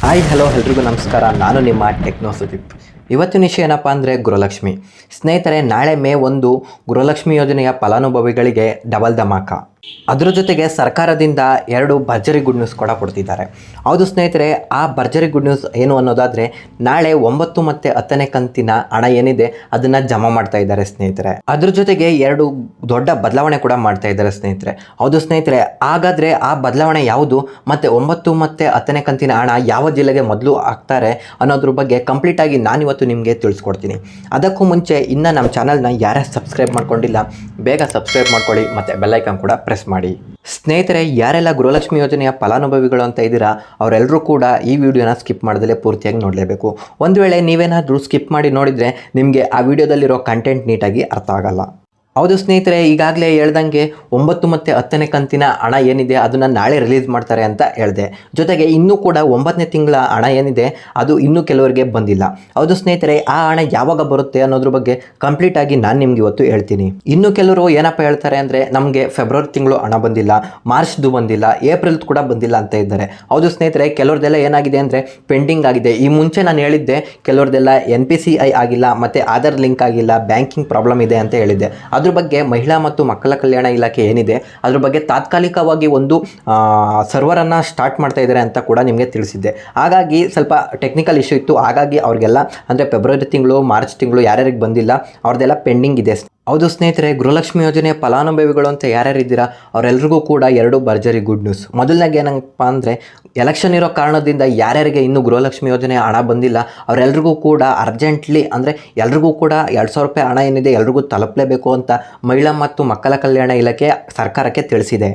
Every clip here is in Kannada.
ಹಾಯ್ ಹಲೋ ಎಲ್ರಿಗೂ ನಮಸ್ಕಾರ. ನಾನು ನಿಮ್ಮ ಟೆಕ್ನೋ ಸುದೀಪ್. ಇವತ್ತಿನ ವಿಷಯ ಏನಪ್ಪ ಅಂದರೆ ಗೃಹಲಕ್ಷ್ಮಿ. ಸ್ನೇಹಿತರೆ, ನಾಳೆ ಮೇ 1 ಗೃಹಲಕ್ಷ್ಮಿ ಯೋಜನೆಯ ಫಲಾನುಭವಿಗಳಿಗೆ ಡಬಲ್ ಧಮಾಕ. ಅದರ ಜೊತೆಗೆ ಸರ್ಕಾರದಿಂದ 2 ಭರ್ಜರಿ ಗುಡ್ ನ್ಯೂಸ್ ಕೂಡ ಕೊಡ್ತಿದ್ದಾರೆ. ಹೌದು ಸ್ನೇಹಿತರೆ, ಆ ಭರ್ಜರಿ ಗುಡ್ ನ್ಯೂಸ್ ಏನು ಅನ್ನೋದಾದರೆ, ನಾಳೆ 9 ಮತ್ತು 10ನೇ ಕಂತಿನ ಹಣ ಏನಿದೆ ಅದನ್ನು ಜಮಾ ಮಾಡ್ತಾ ಇದ್ದಾರೆ ಸ್ನೇಹಿತರೆ. ಅದ್ರ ಜೊತೆಗೆ 2 ದೊಡ್ಡ ಬದಲಾವಣೆ ಕೂಡ ಮಾಡ್ತಾ ಇದ್ದಾರೆ ಸ್ನೇಹಿತರೆ. ಹೌದು ಸ್ನೇಹಿತರೆ, ಹಾಗಾದರೆ ಆ ಬದಲಾವಣೆ ಯಾವುದು ಮತ್ತು 9 ಮತ್ತು 10ನೇ ಕಂತಿನ ಹಣ ಯಾವ ಜಿಲ್ಲೆಗೆ ಮೊದಲು ಹಾಕ್ತಾರೆ ಅನ್ನೋದ್ರ ಬಗ್ಗೆ ಕಂಪ್ಲೀಟಾಗಿ ನಾನಿವತ್ತು ನಿಮಗೆ ತಿಳಿಸ್ಕೊಡ್ತೀನಿ. ಅದಕ್ಕೂ ಮುಂಚೆ ಇನ್ನು ನಮ್ಮ ಚಾನಲ್ನ ಯಾರ್ಯಾರು ಸಬ್ಸ್ಕ್ರೈಬ್ ಮಾಡ್ಕೊಂಡಿಲ್ಲ ಬೇಗ ಸಬ್ಸ್ಕ್ರೈಬ್ ಮಾಡ್ಕೊಳ್ಳಿ ಮತ್ತು ಬೆಲ್ಲೈಕನ್ ಕೂಡ ಪ್ರೆಸ್ ಮಾಡಿ. ಸ್ನೇಹಿತರೆ, ಯಾರೆಲ್ಲ ಗೃಹಲಕ್ಷ್ಮಿ ಯೋಜನೆಯ ಫಲಾನುಭವಿಗಳು ಅಂತ ಇದ್ದೀರಾ ಅವರೆಲ್ಲರೂ ಕೂಡ ಈ ವಿಡಿಯೋನ ಸ್ಕಿಪ್ ಮಾಡದಲ್ಲೇ ಪೂರ್ತಿಯಾಗಿ ನೋಡಲೇಬೇಕು. ಒಂದು ವೇಳೆ ನೀವೇನಾದರೂ ಸ್ಕಿಪ್ ಮಾಡಿ ನೋಡಿದರೆ ನಿಮಗೆ ಆ ವಿಡಿಯೋದಲ್ಲಿರೋ ಕಂಟೆಂಟ್ ನೀಟಾಗಿ ಅರ್ಥ ಆಗಲ್ಲ. ಹೌದು ಸ್ನೇಹಿತರೆ, ಈಗಾಗಲೇ ಹೇಳ್ದಂಗೆ 9 ಮತ್ತು 10ನೇ ಕಂತಿನ ಹಣ ಏನಿದೆ ಅದನ್ನು ನಾಳೆ ರಿಲೀಸ್ ಮಾಡ್ತಾರೆ ಅಂತ ಹೇಳಿದೆ. ಜೊತೆಗೆ ಇನ್ನೂ ಕೂಡ 9ನೇ ತಿಂಗಳ ಹಣ ಏನಿದೆ ಅದು ಇನ್ನೂ ಕೆಲವರಿಗೆ ಬಂದಿಲ್ಲ. ಹೌದು ಸ್ನೇಹಿತರೆ, ಆ ಹಣ ಯಾವಾಗ ಬರುತ್ತೆ ಅನ್ನೋದ್ರ ಬಗ್ಗೆ ಕಂಪ್ಲೀಟಾಗಿ ನಾನು ನಿಮ್ಗೆ ಇವತ್ತು ಹೇಳ್ತೀನಿ. ಇನ್ನು ಕೆಲವರು ಏನಪ್ಪ ಹೇಳ್ತಾರೆ ಅಂದರೆ, ನಮಗೆ ಫೆಬ್ರವರಿ ತಿಂಗಳು ಹಣ ಬಂದಿಲ್ಲ, ಮಾರ್ಚ್ದು ಬಂದಿಲ್ಲ, ಏಪ್ರಿಲ್ದು ಕೂಡ ಬಂದಿಲ್ಲ ಅಂತ ಇದ್ದಾರೆ. ಹೌದು ಸ್ನೇಹಿತರೆ, ಕೆಲವ್ರದ್ದೆಲ್ಲ ಏನಾಗಿದೆ ಅಂದರೆ ಪೆಂಡಿಂಗ್ ಆಗಿದೆ. ಈ ಮುಂಚೆ ನಾನು ಹೇಳಿದ್ದೆ ಕೆಲವ್ರದ್ದೆಲ್ಲ NPCI ಆಗಿಲ್ಲ ಮತ್ತು ಆಧಾರ್ ಲಿಂಕ್ ಆಗಿಲ್ಲ, ಬ್ಯಾಂಕಿಂಗ್ ಪ್ರಾಬ್ಲಮ್ ಇದೆ ಅಂತ ಹೇಳಿದ್ದೆ. ಅದ್ರ ಬಗ್ಗೆ ಮಹಿಳಾ ಮತ್ತು ಮಕ್ಕಳ ಕಲ್ಯಾಣ ಇಲಾಖೆ ಏನಿದೆ ಅದ್ರ ಬಗ್ಗೆ ತಾತ್ಕಾಲಿಕವಾಗಿ ಒಂದು ಸರ್ವರನ್ನು ಸ್ಟಾರ್ಟ್ ಮಾಡ್ತಾ ಇದ್ದಾರೆ ಅಂತ ಕೂಡ ನಿಮಗೆ ತಿಳಿಸಿದ್ದೆ. ಹಾಗಾಗಿ ಸ್ವಲ್ಪ ಟೆಕ್ನಿಕಲ್ ಇಶ್ಯೂ ಇತ್ತು. ಹಾಗಾಗಿ ಅವ್ರಿಗೆಲ್ಲ ಅಂದರೆ ಫೆಬ್ರವರಿ ತಿಂಗಳು, ಮಾರ್ಚ್ ತಿಂಗಳು ಯಾರ್ಯಾರಿಗೆ ಬಂದಿಲ್ಲ ಅವ್ರದ್ದೆಲ್ಲ ಪೆಂಡಿಂಗ್ ಇದೆ. ಹೌದು ಸ್ನೇಹಿತರೆ, ಗೃಹಲಕ್ಷ್ಮಿ ಯೋಜನೆಯ ಫಲಾನುಭವಿಗಳು ಅಂತ ಯಾರ್ಯಾರಿದ್ದೀರಾ ಅವರೆಲ್ಲರಿಗೂ ಕೂಡ 2 ಭರ್ಜರಿ ಗುಡ್ ನ್ಯೂಸ್. ಮೊದಲನೇಗೆ ಏನಪ್ಪ ಅಂದರೆ, ಎಲೆಕ್ಷನ್ ಇರೋ ಕಾರಣದಿಂದ ಯಾರ್ಯಾರಿಗೆ ಇನ್ನೂ ಗೃಹಲಕ್ಷ್ಮಿ ಯೋಜನೆ ಹಣ ಬಂದಿಲ್ಲ ಅವರೆಲ್ಲರಿಗೂ ಕೂಡ ಅರ್ಜೆಂಟ್ಲಿ ಅಂದರೆ ಎಲ್ರಿಗೂ ಕೂಡ 2,000 ರೂಪಾಯಿ ಹಣ ಏನಿದೆ ಎಲ್ರಿಗೂ ತಲುಪಲೇಬೇಕು ಅಂತ ಮಹಿಳಾ ಮತ್ತು ಮಕ್ಕಳ ಕಲ್ಯಾಣ ಇಲಾಖೆ ಸರ್ಕಾರಕ್ಕೆ ತಿಳಿಸಿದೆ.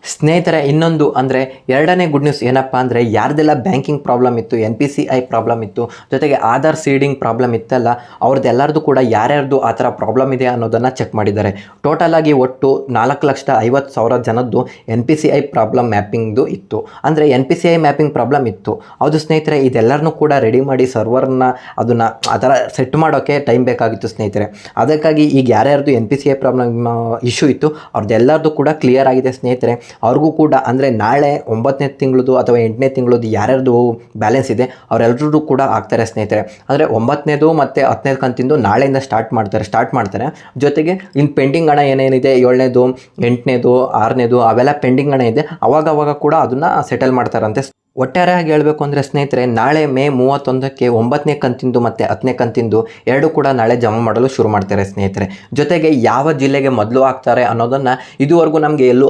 ಸ್ನೇಹಿತರೆ, ಇನ್ನೊಂದು ಅಂದರೆ 2ನೇ ಗುಡ್ ನ್ಯೂಸ್ ಏನಪ್ಪ ಅಂದರೆ, ಯಾರ್ದೆಲ್ಲ ಬ್ಯಾಂಕಿಂಗ್ ಪ್ರಾಬ್ಲಮ್ ಇತ್ತು, NPCI ಪ್ರಾಬ್ಲಮ್ ಇತ್ತು, ಜೊತೆಗೆ ಆಧಾರ್ ಸೀಡಿಂಗ್ ಪ್ರಾಬ್ಲಮ್ ಇತ್ತಲ್ಲ ಅವ್ರದ್ದೆಲ್ಲರದು ಕೂಡ ಯಾರ್ಯಾರ್ದು ಆ ಥರ ಪ್ರಾಬ್ಲಮ್ ಇದೆ ಅನ್ನೋದನ್ನು ಚೆಕ್ ಮಾಡಿದ್ದಾರೆ. ಟೋಟಲಾಗಿ ಒಟ್ಟು 4,50,000 ಜನದ್ದು NPCI ಪ್ರಾಬ್ಲಮ್ ಮ್ಯಾಪಿಂಗ್ದು ಇತ್ತು. ಅಂದರೆ NPCI ಮ್ಯಾಪಿಂಗ್ ಪ್ರಾಬ್ಲಮ್ ಇತ್ತು. ಹೌದು ಸ್ನೇಹಿತರೆ, ಇದೆಲ್ಲರನ್ನೂ ಕೂಡ ರೆಡಿ ಮಾಡಿ ಸರ್ವರ್ನ ಅದನ್ನು ಆ ಥರ ಸೆಟ್ ಮಾಡೋಕ್ಕೆ ಟೈಮ್ ಬೇಕಾಗಿತ್ತು ಸ್ನೇಹಿತರೆ. ಅದಕ್ಕಾಗಿ ಈಗ ಯಾರ್ಯಾರ್ದು NPCI ಪ್ರಾಬ್ಲಮ್ ಇಶ್ಯೂ ಇತ್ತು ಅವ್ರದ್ದೆಲ್ಲರದು ಕೂಡ ಕ್ಲಿಯರ್ ಆಗಿದೆ ಸ್ನೇಹಿತರೆ. ಅವ್ರಿಗೂ ಕೂಡ ಅಂದರೆ ನಾಳೆ 9ನೇ ತಿಂಗಳದು ಅಥವಾ 8ನೇ ತಿಂಗಳದು ಯಾರ್ಯಾರ್ದು ಬ್ಯಾಲೆನ್ಸ್ ಇದೆ ಅವರೆಲ್ಲರೂ ಕೂಡ ಆಗ್ತಾರೆ ಸ್ನೇಹಿತರೆ. ಅಂದರೆ 9ನೇದು ಮತ್ತು 10ನೇ ಕಂತಿಂದು ನಾಳೆಯಿಂದ ಸ್ಟಾರ್ಟ್ ಮಾಡ್ತಾರೆ. ಜೊತೆಗೆ ಇನ್ನು ಪೆಂಡಿಂಗ್ ಹಣ ಏನೇನಿದೆ 7ನೇದು, 8ನೇದು, 6ನೇದು ಅವೆಲ್ಲ ಪೆಂಡಿಂಗ್ ಹಣ ಇದೆ, ಅವಾಗ ಕೂಡ ಅದನ್ನು ಸೆಟಲ್ ಮಾಡ್ತಾರಂತೆ. ಒಟ್ಟಾರೆಯಾಗಿ ಹೇಳಬೇಕು ಅಂದರೆ ಸ್ನೇಹಿತರೆ, ನಾಳೆ ಮೇ 31ಕ್ಕೆ 9ನೇ ಕಂತಿಂದು ಮತ್ತು 10ನೇ ಕಂತಿಂದು 2 ಕೂಡ ನಾಳೆ ಜಮಾ ಮಾಡಲು ಶುರು ಮಾಡ್ತಾರೆ ಸ್ನೇಹಿತರೆ. ಜೊತೆಗೆ ಯಾವ ಜಿಲ್ಲೆಗೆ ಮೊದಲು ಹಾಕ್ತಾರೆ ಅನ್ನೋದನ್ನು ಇದುವರೆಗೂ ನಮಗೆ ಎಲ್ಲೂ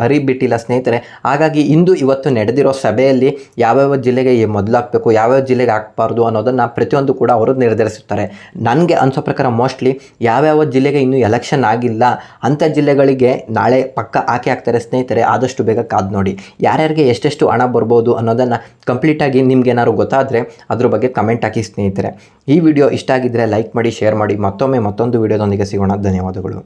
ಅರಿಬಿಟ್ಟಿಲ್ಲ ಸ್ನೇಹಿತರೆ. ಹಾಗಾಗಿ ಇವತ್ತು ನಡೆದಿರೋ ಸಭೆಯಲ್ಲಿ ಯಾವ್ಯಾವ ಜಿಲ್ಲೆಗೆ ಮೊದಲು ಹಾಕಬೇಕು, ಯಾವ್ಯಾವ ಜಿಲ್ಲೆಗೆ ಹಾಕಬಾರ್ದು ಅನ್ನೋದನ್ನು ಪ್ರತಿಯೊಂದು ಕೂಡ ಅವರು ನಿರ್ಧರಿಸುತ್ತಾರೆ. ನನಗೆ ಅನಿಸೋ ಪ್ರಕಾರ ಮೋಸ್ಟ್ಲಿ ಯಾವ್ಯಾವ ಜಿಲ್ಲೆಗೆ ಇನ್ನೂ ಎಲೆಕ್ಷನ್ ಆಗಿಲ್ಲ ಅಂಥ ಜಿಲ್ಲೆಗಳಿಗೆ ನಾಳೆ ಪಕ್ಕ ಹಾಕ್ತಾರೆ ಸ್ನೇಹಿತರೆ. ಆದಷ್ಟು ಬೇಗ ಕಾದು ನೋಡಿ ಯಾರ್ಯಾರಿಗೆ ಎಷ್ಟೆಷ್ಟು ಹಣ ಬರ್ಬೋದು ಅನ್ನೋದನ್ನು ಕಂಪ್ಲೀಟಾಗಿ ನಿಮ್ಗೆ ಏನಾದ್ರು ಗೊತ್ತಾದರೆ ಅದ್ರ ಬಗ್ಗೆ ಕಮೆಂಟ್ ಹಾಕಿ ಸ್ನೇಹಿತರೆ. ಈ ವಿಡಿಯೋ ಇಷ್ಟ ಆಗಿದ್ದರೆ ಲೈಕ್ ಮಾಡಿ, ಶೇರ್ ಮಾಡಿ. ಮತ್ತೊಂದು ವಿಡಿಯೋದೊಂದಿಗೆ ಸಿಗೋಣ. ಧನ್ಯವಾದಗಳು.